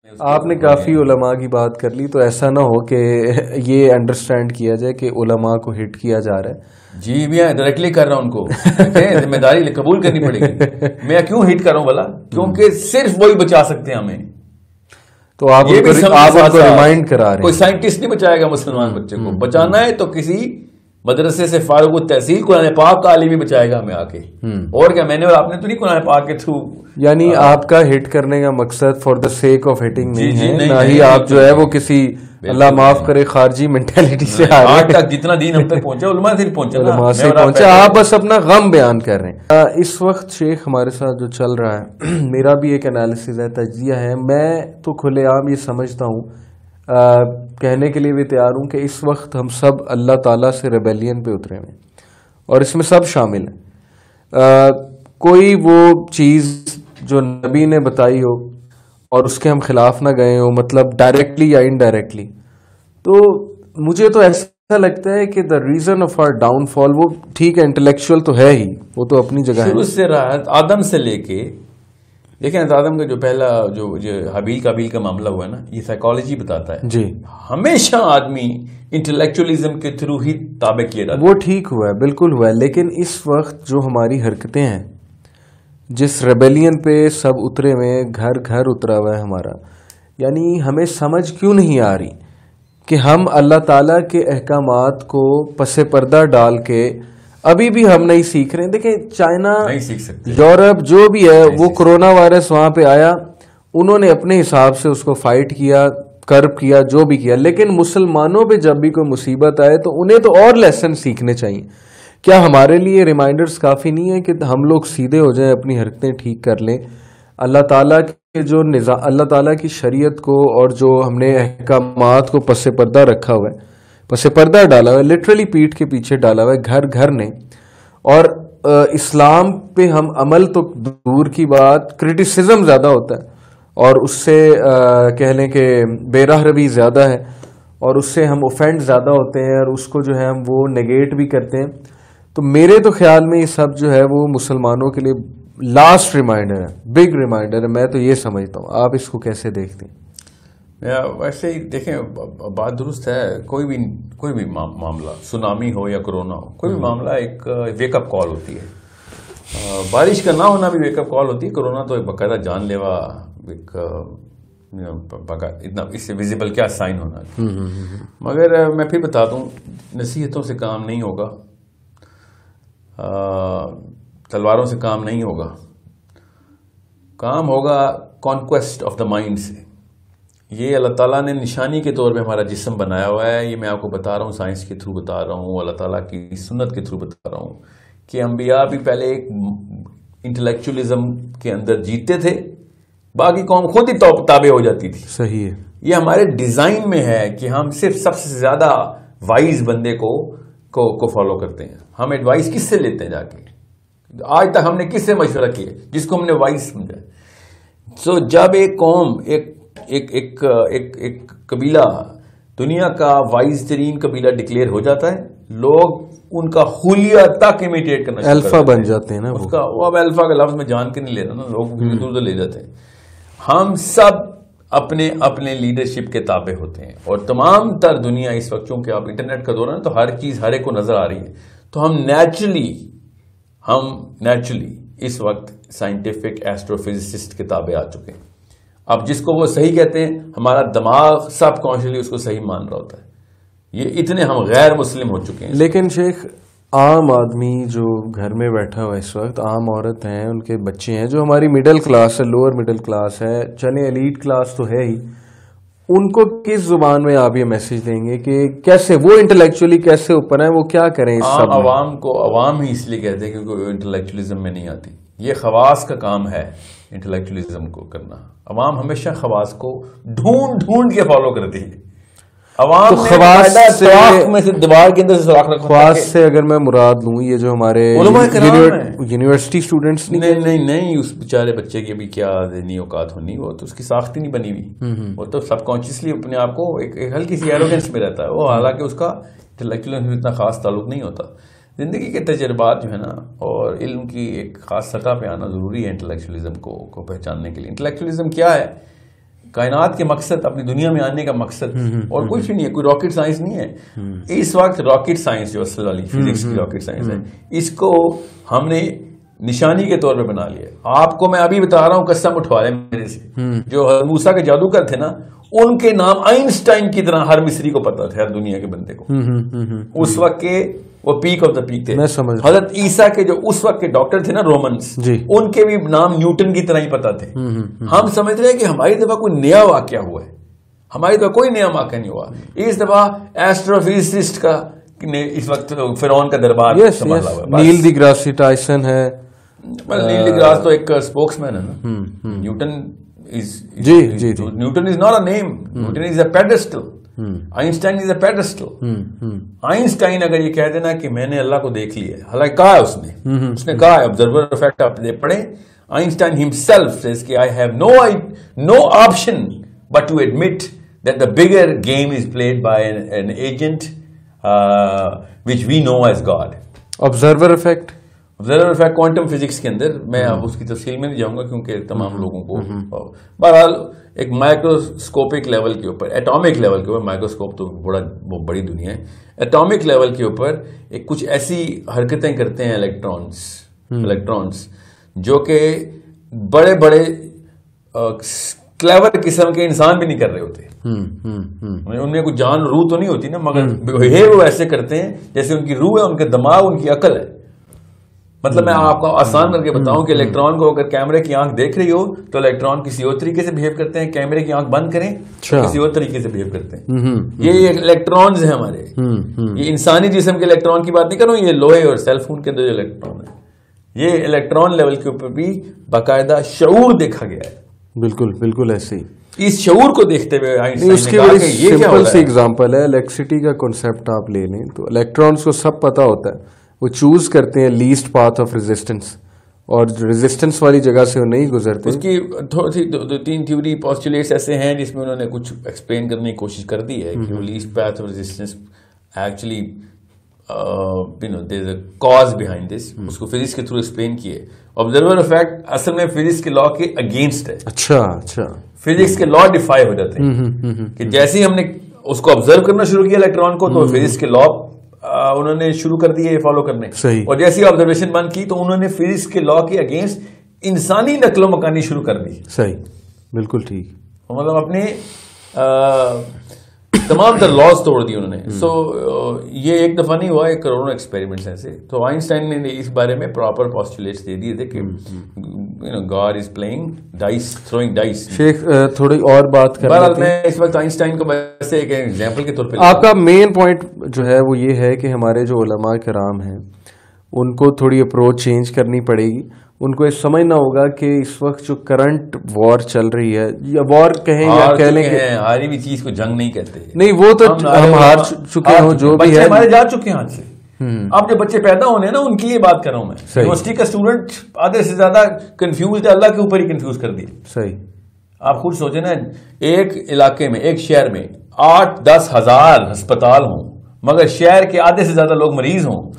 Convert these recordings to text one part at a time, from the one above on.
آپ نے کافی علماء کی بات کر لی، تو ایسا نہ ہو کہ یہ انڈرسٹینڈ کیا جائے کہ علماء کو ہٹ کیا جا رہا ہے. جی میں ڈائریکٹلی کر رہا ہوں ان کو، ذمہ داری قبول کرنی پڑے گی. میں کیوں ہٹ کر رہا ہوں بلا؟ کیونکہ صرف وہی بچا سکتے ہیں ہمیں. تو آپ ان کو ریمائنڈ کرا رہے ہیں. کوئی سائنٹسٹ نہیں بچائے گا مسلمان بچے کو. بچانا ہے تو کسی مدرسے سے فارغ التحصیل قرآن پاک کا عالم ہی بچائے گا ہمیں آ کے. اور کیا میں نے اور آپ نے تو نہیں قرآن پاک کے تھرو. یعنی آپ کا ہٹ کرنے کا مقصد for the sake of hitting نہیں ہے، نہ ہی آپ جو ہے وہ کسی اللہ معاف کرے خارجی مینٹیلٹی سے آ رہے ہیں. آج تک جتنا دین ہم تک پہنچا علماء سے پہنچا، آپ بس اپنا غم بیان کر رہے ہیں. اس وقت شیخ ہمارے ساتھ جو چل رہا ہے، میرا بھی ایک انالیسز ہے، تجزیہ ہے. میں تو کھلے عام یہ سمجھتا ہوں، کہنے کے لیے بھی تیار ہوں کہ اس وقت ہم سب اللہ تعالیٰ سے ریبیلین پہ اترے ہوئے ہیں، اور اس میں سب شامل ہیں. کوئی وہ چیز جو نبی نے بتائی ہو اور اس کے ہم خلاف نہ گئے ہوں، مطلب ڈائریکٹلی یا انڈائریکٹلی، تو مجھے تو ایسا لگتا ہے کہ the reason of our downfall, وہ ٹھیک ہے انٹلیکچوئل تو ہے ہی، وہ تو اپنی جگہ ہے. شروع سے راحت آدم سے لے کے دیکھیں، آدم کا جو پہلا جو حابیل قابیل کا معاملہ ہوا ہے نا، یہ سائیکالوجی بتاتا ہے. جی ہمیشہ آدمی انٹلیکچولیزم کے تھرو ہی تابع کیا جاتا ہے. وہ ٹھیک ہوا ہے، بالکل ہوا ہے، لیکن اس وقت جو ہماری حرکتیں ہیں، جس ریبیلین پہ سب اترے ہوئے، گھر گھر اترا ہوا ہے ہمارا، یعنی ہمیں سمجھ کیوں نہیں آ رہی کہ ہم اللہ تعالیٰ کے احکامات کو پس پردہ ڈال کے ابھی بھی ہم نہیں سیکھ رہے ہیں. دیکھیں چائنا، نہیں سیکھ سکتے، یورپ جو بھی ہے، وہ کرونا وائرس وہاں پہ آیا، انہوں نے اپنے حساب سے اس کو فائٹ کیا، کرب کیا، جو بھی کیا. لیکن مسلمانوں پہ جب بھی کوئی مصیبت آئے تو انہیں تو اور لیسن سیکھنے چاہیے. کیا ہمارے لیے ریمائنڈرز کافی نہیں ہے کہ ہم لوگ سیدھے ہو جائیں، اپنی حرکتیں ٹھیک کر لیں، اللہ تعالیٰ کے جو نظام، اللہ تعالیٰ کی شریعت کو اور جو ہم نے احکامات کو پس پردہ رکھا ہوا ہے، پس پردہ ڈالا ہوا ہے، لٹرلی پیٹھ کے پیچھے ڈالا ہوا ہے گھر گھر نے. اور اسلام پہ ہم عمل تو دور کی بات، کرٹیسزم زیادہ ہوتا ہے، اور اس سے کہہ لیں کہ بے راہ روی زیادہ ہے، اور اس سے ہم اوفینڈ زیادہ ہوتے ہیں، اور اس کو جو ہے ہم وہ نیگیٹ بھی کرتے ہیں. تو میرے تو خیال میں یہ سب جو ہے وہ مسلمانوں کے لیے لاسٹ ریمائنڈر ہے، بگ ریمائنڈر ہے. میں تو یہ سمجھتا ہوں، آپ اس کو کیسے دیکھتے ہیں؟ ویسے ہی دیکھیں، بات درست ہے. کوئی بھی معاملہ، سونامی ہو یا کرونا ہو، کوئی بھی معاملہ ایک ویک اپ کال ہوتی ہے. بارش کا نہ ہونا بھی ویک اپ کال ہوتی ہے. کرونا تو ایک باقاعدہ جان لیوا، ایک اتنا اس سے ویزیبل کیا سائن ہونا. مگر میں پھر بتا دوں، نصیحتوں سے کام نہیں ہوگا، تلواروں سے کام نہیں ہوگا. کام ہوگا کانکویسٹ آف دا مائنڈ سے. یہ اللہ تعالیٰ نے نشانی کے طور پہ ہمارا جسم بنایا ہوا ہے. یہ میں آپ کو بتا رہا ہوں، سائنس کے تھرو بتا رہا ہوں، اللہ تعالیٰ کی سنت کے تھرو بتا رہا ہوں کہ انبیاء بھی پہلے ایک انٹلیکچولیزم کے اندر جیتے تھے، باقی قوم خود ہی تابع ہو جاتی تھی. صحیح ہے. یہ ہمارے ڈیزائن میں ہے کہ ہم صرف سب سے زیادہ وائز بندے کو فالو کرتے ہیں. ہم ایڈوائس کس سے لیتے ہیں جا کے؟ آج تک ہم نے کس سے مشورہ کیا جس کو ہم نے وائز سمجھا؟ سو جب ایک قوم، ایک قبیلہ دنیا کا وائز ترین قبیلہ ڈکلیئر ہو جاتا ہے، لوگ ان کا خلیہ تک امیٹیٹ کرنا، الفا بن جاتے ہیں نا. اس کا وہ اب الفا کا لفظ میں جان کے نہیں لے رہا نا، لوگ ادھر لے جاتے ہیں. ہم سب اپنے لیڈرشپ کے تابع ہوتے ہیں، اور تمام تر دنیا اس وقت، چونکہ آپ انٹرنیٹ کا دور ہے تو ہر چیز ہر ایک کو نظر آ رہی ہے، تو ہم نیچرلی اس وقت سائنٹیفک ایسٹرو فزسسٹ کے تابع آ چکے ہیں. اب جس کو وہ صحیح کہتے ہیں، ہمارا دماغ سب کانشیسلی اس کو صحیح مان رہا ہوتا ہے. یہ اتنے ہم غیر مسلم ہو چکے ہیں. لیکن شیخ، عام آدمی جو گھر میں بیٹھا ہوا اس وقت، عام عورت ہیں، ان کے بچے ہیں، جو ہماری مڈل کلاس ہے، لوور مڈل کلاس ہے، چلے ایلیٹ کلاس تو ہے ہی، ان کو کس زبان میں آپ یہ میسج دیں گے کہ کیسے وہ انٹلیکچولی کیسے اوپر ہیں، وہ کیا کریں اس سب میں؟ عوام ہی اس لیے کہتے ہیں کیونکہ وہ انٹلیکچولیزم میں نہیں آتی. یہ خواص کا کام ہے انٹلیکچولیزم کو کرنا. عوام ہمیشہ خواص کو ڈھونڈ کے فالو کرتی ہے. عوام خواص سے اگر میں مراد لوں، یہ جو ہمارے یونیورسٹی اسٹوڈنٹس، نہیں اس بیچارے بچے کی ابھی کیا ذہنی اوقات ہونی، وہ تو اس کی ساخت ہی نہیں بنی ہوئی. وہ تو سب کانشیسلی اپنے آپ کو ایک ہلکی سی ایروگنس میں رہتا ہے وہ، حالانکہ اس کا انٹلیکچوئل اتنا خاص تعلق نہیں ہوتا. زندگی کے تجربات جو ہے نا، اور علم کی ایک خاص سطح پہ آنا ضروری ہے انٹلیکچولیزم کو پہچاننے کے لیے. انٹلیکچولیزم کیا ہے؟ کائنات کے مقصد, اپنی دنیا میں آنے کا مقصد اور کچھ نہیں ہے, کوئی راکٹ سائنس نہیں ہے. اس وقت راکٹ سائنس جو اصل والی فزکس کی راکٹ سائنس ہے, اس کو ہم نے نشانی کے طور پہ بنا لیا. آپ کو میں ابھی بتا رہا ہوں, قسم اٹھوا رہے میرے سے, جو موسیٰ کے جادوگر تھے نا, ان کے نام آئنسٹائن کی طرح ہر مصری کو پتا تھا, ہر دنیا کے بندے کو. اس وقت کے وہ پیک آف دا پیک تھے. حضرت عیسیٰ کے جو اس وقت کے ڈاکٹر تھے نا رومنس, ان کے بھی نام نیوٹن کی طرح ہی پتا تھے. ہم سمجھ رہے ہیں کہ ہماری دفعہ کوئی نیا واقعہ ہوا ہے, ہماری دفعہ کوئی نیا واقعہ نہیں ہوا. اس دفعہ ایسٹروفزسسٹ کا اس وقت فرعون کا دربار سنبھالا ہوا ہے. نیل ڈی گراس ٹائسن ہے, نیل ڈی گراس تو ایک اسپوکس مین ہے نا. Newton Newton is not a name. Newton is a pedestal. Einstein is a pedestal. Einstein اگر یہ کہہ دینا کہ میں نے اللہ کو دیکھ لیا ہے, حالانکہ کہا ہے اس نے کہا ہے, observer effect آپ پڑھیں, Einstein himself says کہ I have no option but to admit that the bigger game is played by an agent which we know as God. Observer effect quantum physics کے اندر, میں اب اس کی تفصیل میں نہیں جاؤں گا کیونکہ تمام لوگوں کو, بہرحال ایک مائکروسکوپک لیول کے اوپر, ایٹامک لیول کے اوپر, مائکروسکوپ تو وہ بڑی دنیا ہے, ایٹامک لیول کے اوپر ایک کچھ ایسی حرکتیں کرتے ہیں الیکٹرانس جو کہ بڑے بڑے کلیور قسم کے انسان بھی نہیں کر رہے ہوتے. ان میں کوئی جان روح تو نہیں ہوتی نا, مگر بہیو وہ ایسے کرتے ہیں جیسے ان کی روح ہے, ان کے دماغ, ان کی عقل ہے. مطلب میں آپ کو آسان کر کے بتاؤں کہ الیکٹران کو اگر کیمرے کی آنکھ دیکھ رہی ہو تو الیکٹران کسی اور طریقے سے بہیو کرتے ہیں, کیمرے کی آنکھ بند کریں تو کسی اور طریقے سے بہیو کرتے ہیں. یہ الیکٹرانز ہیں ہمارے, یہ انسانی جسم کے الیکٹران کی بات نہیں کر رہا ہوں, یہ لوہے اور سیل فون کے اندر جو الیکٹران ہے, یہ الیکٹران لیول کے اوپر بھی باقاعدہ شعور دیکھا گیا ہے. بالکل ایسے ہی. اس شعور کو دیکھتے ہوئے اس کی بڑی سمپل سی ایگزامپل ہے, الیکٹریسٹی کا کنسپٹ آپ لے لیں تو الیکٹرانز کو سب پتا ہوتا ہے, وہ چوز کرتے ہیں لیسٹ پاتھ آف ریزسٹنس, اور ریزسٹنس والی جگہ سے وہ نہیں گزرتے. اس کی تھوڑی سی 2-3 تھیوری پوسٹولیٹس ایسے ہیں جس میں انہوں نے کچھ ایکسپلین کرنے کی کوشش کر دی ہے کہ least path of resistance actually there is a cause behind this. اس کو فزکس کے تھرو ایکسپلین کیے. آبزرور افیکٹ اصل میں فزکس کے لا کے اگینسٹ ہے. اچھا فزکس کے لا ڈیفائی ہو جاتے ہیں کہ جیسے ہی ہم نے اس کو آبزرو کرنا شروع کیا الیکٹران کو, تو فزکس کے لا انہوں نے شروع کر دیے یہ فالو کرنے. اور جیسی آبزرویشن بند کی تو انہوں نے فزکس کے لا کے اگینسٹ انسانی نقل و مکانی شروع کر دی. صحیح, بالکل ٹھیک. مطلب اپنے تمام تر لاز توڑ دی انہوں نے. سو یہ ایک دفعہ نہیں ہوا, ایک کروڑوں ایکسپیریمنٹس ایسے. تو آئنسٹائن نے اس بارے میں پراپر پوسٹولیٹس دے دیے تھے کہ God is playing dice, throwing dice. شیخ تھوڑی اور بات کر رہا میں اس وقت آئنسٹائن کو ویسے ایک ایگزامپل کے طور پہ. آپ کا مین پوائنٹ جو ہے وہ یہ ہے کہ ہمارے جو علماء کرام ہیں ان کو تھوڑی اپروچ چینج کرنی پڑے گی. ان کو یہ سمجھنا ہوگا کہ اس وقت جو کرنٹ وار چل رہی ہے, یا وار کہیں یا کہہ لیں کہ ہاری بھی چیز کو جنگ نہیں کہتے. نہیں, وہ تو ہم ہار چکے ہوں, جو بھی ہے ہمارے جا چکے ہیں ہاتھ سے. اب جو بچے پیدا ہونے نا, ان کی یہ بات کر رہا ہوں میں. یونیورسٹی کا اسٹوڈنٹ آدھے سے زیادہ کنفیوز ہے, اللہ کے اوپر ہی کنفیوز کر دیے. صحیح. آپ خود سوچیں نا, ایک علاقے میں, ایک شہر میں 8-10 ہزار ہسپتال ہوں, مگر شہر کے آدھے سے زیادہ لوگ مریض ہوں,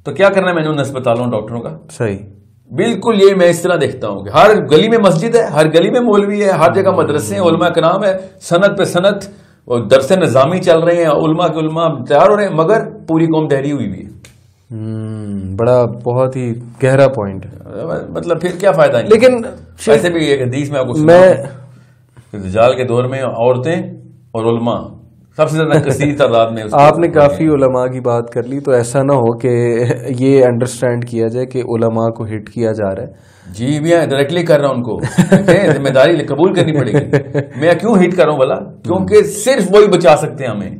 تو کیا کرنا ہے میں نے ان ہسپتالوں ڈاکٹروں کا. صحیح. بالکل یہ میں اس طرح دیکھتا ہوں کہ ہر گلی میں مسجد ہے, ہر گلی میں مولوی ہے, ہر جگہ مدرسے ہیں, علماء کرام ہے, سند پہ سند درس نظامی چل رہے ہیں, علماء کے علماء تیار ہو رہے ہیں, مگر پوری قوم دہری ہوئی بھی ہے. بڑا بہت ہی گہرا پوائنٹ ہے. مطلب پھر کیا فائدہ نہیں. لیکن ایسے بھی ایک حدیث میں آپ کو سنا, دجال کے دور میں عورتیں اور علماء سب سے زیادہ کثیر تعداد میں. آپ نے کافی علماء کی بات کر لی, تو ایسا نہ ہو کہ یہ انڈرسٹینڈ کیا جائے کہ علماء کو ہٹ کیا جا رہا ہے. جی بھی ڈائریکٹلی کر رہا ہوں, ان کو ذمہ داری قبول کرنی پڑے گی. میں کیوں ہٹ کر رہا ہوں بھلا, کیونکہ صرف وہی بچا سکتے ہیں ہمیں.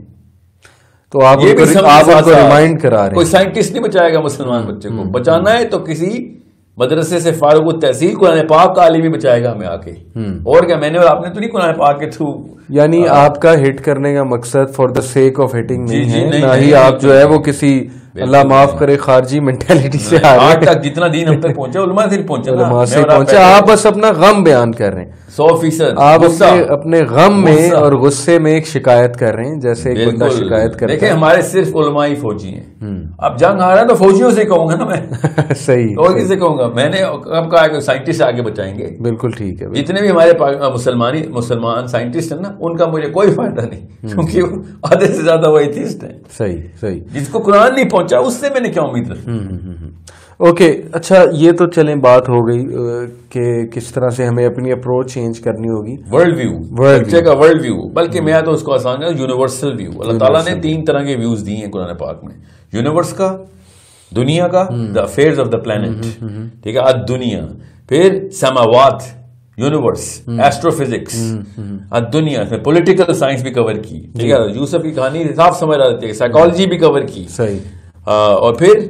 تو آپ ان کو ریمائنڈ کرا رہے ہیں. کوئی سائنٹسٹ نہیں بچائے گا مسلمان بچے کو. بچانا ہے تو کسی مدرسے سے فارغ التحصیل قرآن پاک کا عالم ہی بچائے گا ہمیں آ کے. اور کیا, میں نے اور آپ نے تو نہیں قرآن پاک کے تھرو. یعنی آپ کا ہٹ کرنے کا مقصد for the sake of hitting نہیں ہے, نہ ہی آپ جو ہے وہ کسی اللہ معاف کرے خارجی مینٹیلٹی سے آ رہے آج تک جتنا دین ہم تک پہنچا علماء سے پہنچا، علماء سے پہنچا. آپ بس اپنا غم بیان کر رہے ہیں 100%. آپ اپنے غم میں اور غصے میں ایک شکایت کر رہے ہیں، جیسے ایک بندہ شکایت کرتا ہے. دیکھیں ہمارے صرف علماء ہی فوجی ہیں. اب جنگ آ رہا ہے تو فوجیوں سے کہوں گا نا میں. صحیح. اور کس سے کہوں گا؟ میں نے اب کہا کہ سائنٹسٹ آگے بچائیں گے. بالکل ٹھیک ہے. جتنے بھی ہمارے مسلمان سائنٹسٹ ہیں نا، ان کا مجھے کوئی فائدہ نہیں، کیونکہ آدھے سے زیادہ وہ ایتھیسٹ ہیں. صحیح صحیح. جس کو قرآن نہیں پہنچا اس سے میں نے کیا امید رکھی. اوکے اچھا، یہ تو چلیں بات ہو گئی کہ کس طرح سے ہمیں اپنی اپروچ چینج کرنی ہوگی. ورلڈ ویو، بچے کا ورلڈ ویو، بلکہ میں تو اس کو آسان ہے یونیورسل ویو. اللہ تعالیٰ نے 3 طرح کے ویوز دیے ہیں قرآن پاک میں. یونیورس کا، دنیا کا، دا افیئرز آف دا پلانٹ، ٹھیک ہے، دنیا. پھر سماوات، یونیورس، ایسٹرو فزکس، دنیا. پھر پولیٹیکل سائنس بھی کور کی، ٹھیک ہے، یوسف کی کہانی صاف سمجھ آتی ہے. سائیکالوجی بھی کور کی. صحیح. اور پھر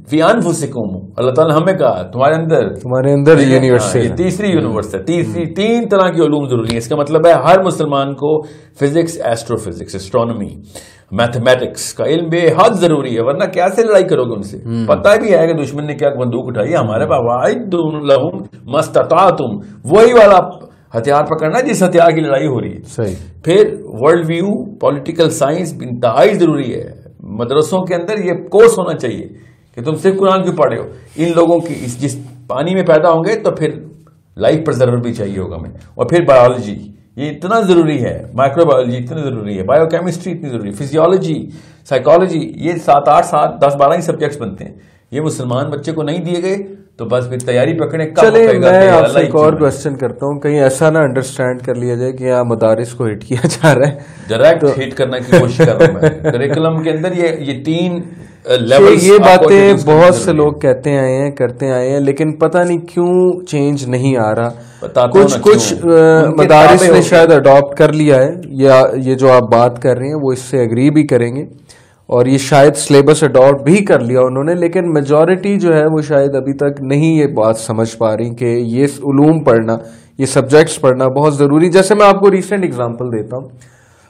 فی انفسکم، اللہ تعالیٰ نے ہمیں کہا تمہارے اندر یونیورس ہے. یہ تیسری یونیورس ہے. 3 طرح کی علوم ضروری ہیں. اس کا مطلب ہے ہر مسلمان کو physics, astro physics, astronomy, mathematics کا علم بے حد ضروری ہے، ورنہ کیسے لڑائی کرو گے ان سے؟ پتہ بھی ہے کہ دشمن نے کیا بندوق اٹھائی ہے. ہمارے وَأَعِدُّوا لَهُم مَا اسْتَطَعْتُمْ، وہی والا ہتھیار پکڑنا جس ہتھیار کی لڑائی ہو رہی ہے. صحیح. پھر ورلڈ ویو، پولیٹیکل سائنس انتہائی ضروری ہے. مدرسوں کے اندر یہ کورس ہونا چاہیے کہ تم صرف قرآن کیوں پڑھے ہو. ان لوگوں کی جس پانی میں پیدا ہوں گے تو پھر لائف پرزرور بھی چاہیے ہوگا ہمیں. اور پھر بایولوجی، یہ اتنا ضروری ہے. مائکرو بایولوجی اتنی ضروری ہے. بایو کیمسٹری اتنی ضروری ہے. فزیولوجی، سائیکالوجی، یہ 7 8 7 10 12 ہی سبجیکٹس بنتے ہیں. یہ مسلمان بچے کو نہیں دیے گئے تو بس پھر تیاری پکڑے. چلے میں آپ سے ایک اور کوشچن کرتا ہوں، کہیں ایسا نہ انڈرسٹینڈ کر لیا جائے کہ یہاں مدارس کو ہٹ کیا جا رہا ہے. ڈائریکٹ ہٹ کرنے کی کوشش کر رہا ہوں میں. کریکولم کے اندر یہ 3 لیولز. یہ باتیں بہت سے لوگ کہتے آئے ہیں، کرتے آئے ہیں، لیکن پتہ نہیں کیوں چینج نہیں آ رہا. کچھ مدارس نے شاید اڈاپٹ کر لیا ہے، یا یہ جو آپ بات کر رہے ہیں وہ اس سے اگری بھی کریں گے، اور یہ شاید سلیبس اڈاپٹ بھی کر لیا انہوں نے. لیکن میجورٹی جو ہے وہ شاید ابھی تک نہیں یہ بات سمجھ پا رہی کہ یہ علوم پڑھنا، یہ سبجیکٹس پڑھنا بہت ضروری. جیسے میں آپ کو ریسنٹ اگزامپل دیتا ہوں.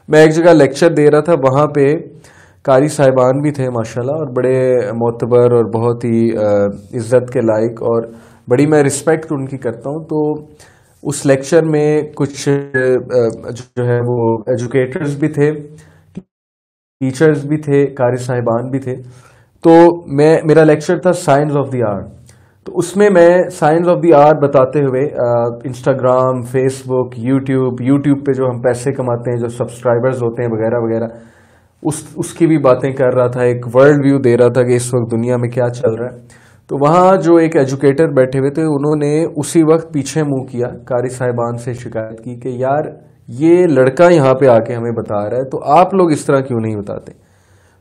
میں ایک جگہ لیکچر دے رہا تھا، وہاں پہ قاری صاحبان بھی تھے ماشاءاللہ، اور بڑے معتبر اور بہت ہی عزت کے لائق، اور بڑی میں رسپیکٹ ان کی کرتا ہوں. تو اس لیکچر میں کچھ جو ہے وہ ایجوکیٹرز بھی تھے، ٹیچرز بھی تھے، قاری صاحبان بھی تھے. تو میرا لیکچر تھا سائنس آف دی آرٹ. تو اس میں سائنس آف دی آرٹ بتاتے ہوئے انسٹاگرام، فیس بک، یوٹیوب پہ جو ہم پیسے کماتے ہیں، جو سبسکرائبرز ہوتے ہیں وغیرہ وغیرہ، اس کی بھی باتیں کر رہا تھا. ایک ورلڈ ویو دے رہا تھا کہ اس وقت دنیا میں کیا چل رہا ہے. تو وہاں جو ایک ایجوکیٹر بیٹھے ہوئے تھے، انہوں نے اسی وقت پیچھے منہ کیا، قاری صاحبان سے شکایت کی کہ یار یہ لڑکا یہاں پہ آ کے ہمیں بتا رہا ہے تو آپ لوگ اس طرح کیوں نہیں بتاتے.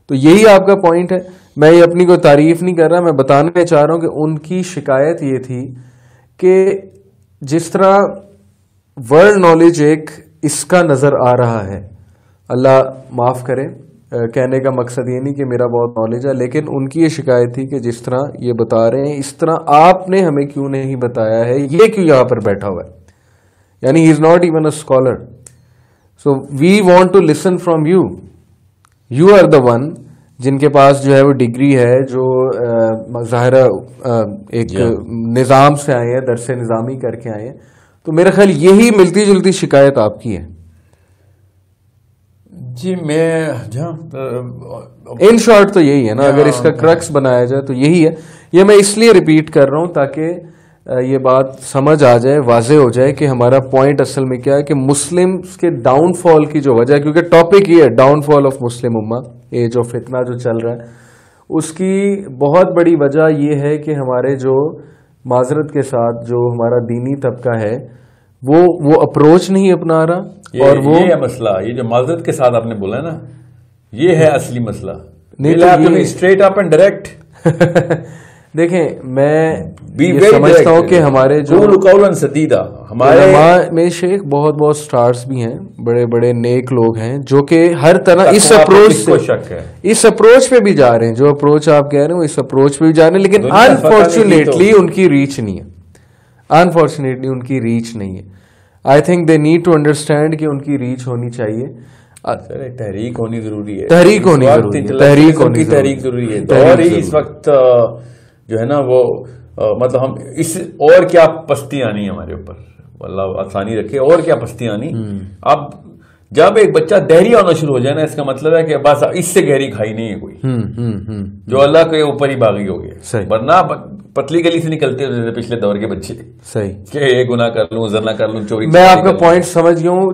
تو یہی آپ کا پوائنٹ ہے. میں یہ اپنی کوئی تعریف نہیں کر رہا، میں بتانا چاہ رہا ہوں کہ ان کی شکایت یہ تھی کہ جس طرح ورلڈ نالج ایک اس کا نظر آ رہا ہے، اللہ معاف کرے، کہنے کا مقصد یہ نہیں کہ میرا بہت نالج ہے، لیکن ان کی یہ شکایت تھی کہ جس طرح یہ بتا رہے ہیں اس طرح آپ نے ہمیں کیوں نہیں بتایا ہے، یہ کیوں یہاں پر بیٹھا ہوا ہے. یعنی he is not even a scholar. So we want to listen from you. You are the one جن کے پاس جو ہے وہ ڈگری ہے، جو ظاہر ایک نظام سے آئے ہیں، درس نظامی کر کے آئے ہیں. تو میرا خیال یہی ملتی جلتی شکایت آپ کی ہے. جی میں ان شارٹ تو یہی ہے نا، اگر اس کا کرکس بنایا جائے تو یہی ہے. یہ میں اس لیے ریپیٹ کر رہا ہوں تاکہ یہ بات سمجھ آ جائے، واضح ہو جائے کہ ہمارا پوائنٹ اصل میں کیا ہے، کہ مسلم کے ڈاؤن فال کی جو وجہ، کیونکہ ٹاپک یہ ہے ڈاؤن فال آف مسلم امہ، یہ جو فتنہ جو چل رہا ہے، اس کی بہت بڑی وجہ یہ ہے کہ ہمارے جو معذرت کے ساتھ جو ہمارا دینی طبقہ ہے وہ اپروچ نہیں اپنا رہا. اور وہ یہ مسئلہ، یہ جو معذرت کے ساتھ آپ نے بولا ہے نا، یہ ہے اصلی مسئلہ. Straight up and direct. دیکھیں میں یہ سمجھتا ہوں کہ ہمارے جو ہمارے میں شیخ بہت سٹارز بھی ہیں، بڑے بڑے نیک لوگ ہیں جو کہ ہر طرح اس اپروچ پہ بھی جا رہے ہیں. جو اپروچ آپ کہہ رہے ہیں اس اپروچ پہ بھی جا رہے ہیں، لیکن انفارچونیٹلی ان کی ریچ نہیں ہے. انفارچونیٹلی ان کی ریچ نہیں ہے. I think they need to understand کہ ان کی ریچ ہونی چاہیے. تحریک ہونی ضروری ہے، تحریک ہونی ضروری ہے، تحریک ضروری ہے، اور ہی اس وقت جو ہے نا وہ مطلب ہم اس اور کیا پستی آنی ہمارے اوپر، اللہ آسانی رکھے، اور کیا پستی آنی. اب جب ایک بچہ دہری ہونا شروع ہو جائے نا، اس کا مطلب ہے کہ بس اس سے گہری کھائی نہیں ہے کوئی، جو اللہ کے اوپر ہی باغی ہو گئے. ورنہ پتلی گلی سے نکلتے ہوتے تھے پچھلے دور کے بچے، صحیح، کہ یہ گناہ کر لوں، ذرا کر لوں، چوری. میں آپ کا پوائنٹ سمجھ گیا ہوں.